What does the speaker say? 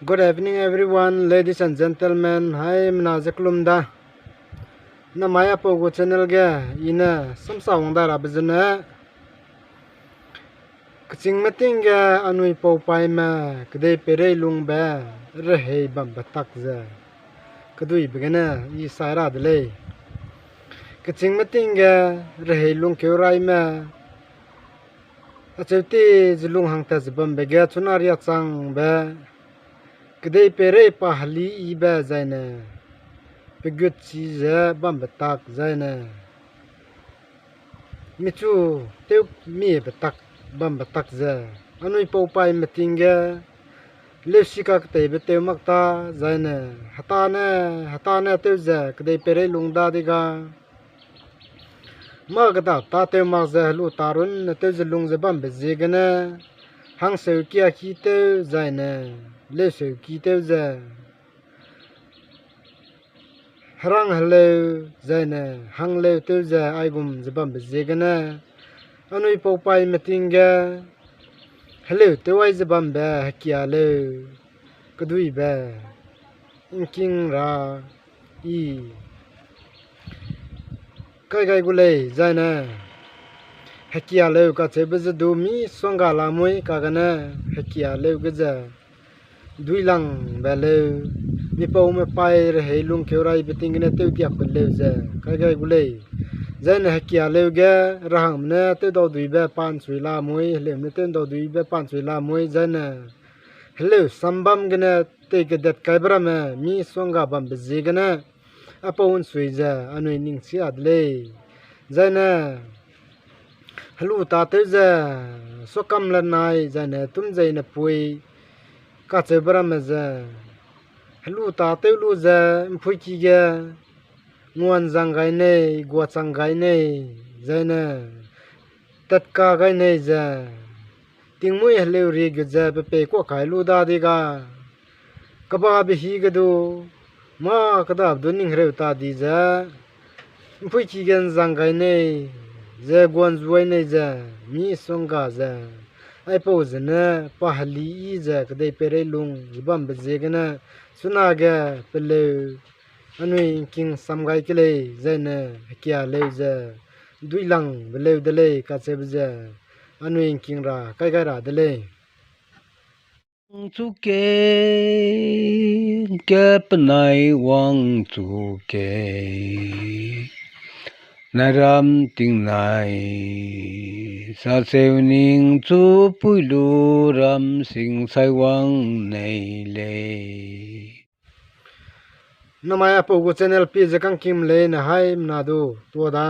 Good evening, everyone, ladies and gentlemen. Hi, mnazaklumda. Na maya pogo channel ga ina samsa wangda rabzana. Kaching mating ga anui po pai ma kade pere lung ba rehe bam batak za. Kadui begana I saira dele. Kaching mating ga rehe lung keurai ma achauti zlung hang ta zbam bega chunaria chang ba kade pere pahli iba zaina. Pegut si za bam batak zaina. Michu teu mi batak bam batak za. Anui po pai matinga lefsika kte beteu makta zaina. Hatana teu za kde pere lungda diga. Magda ta teu mak za lu tarun teu zlung za bam bezegana. Hang seu kia ki teu zaina. Le seu ki teu za. Harang hello zaina hang leu teu za aigum zabam bezegana anui po pai matinga hello teu ai zabam ba hakia leu kadui ba inking ra I kai gulei zaina hakia leu ka chebez du mi songa lamoi kagana hakia leu gaza duilang ba leu mi pau me pai re helung keurai betingna teu tiak leu za kai gulei zaina hakia leu ga rahang na te do dui ba pan sui la moi le me ten do dui ba pan sui la moi zaina hello sambam gna te gadat kai bra ma mi songa bam bezi gna apon sui za anui ning si adle zaina halu ta te za sokam la nai zaina tum zaina pui ka che bra ma za halu ta te lu za mpui ki ga nguan zang gai nei gua chang gai nei zaina tatka gai nei za tingmui heleu ri ge za pe ko kai lu da di ga kaba bi hi ga du ma kada du ning reu ta di za mpui ki gen zang gai nei za guan zuai nei za mi song ga za ai po zana pahli I za kadai pere lung zbam bezegana suna ga pele anui king samgai kele zaina hakia leu za duilang beleu dele ka chebza anui king ra kai ra dele chu ke kep nai wang chu ke naram ting nai sa seu ning chu puilu ram sing sai wang nei le namaya pogo channel pi zakang kim le na hai mna do to da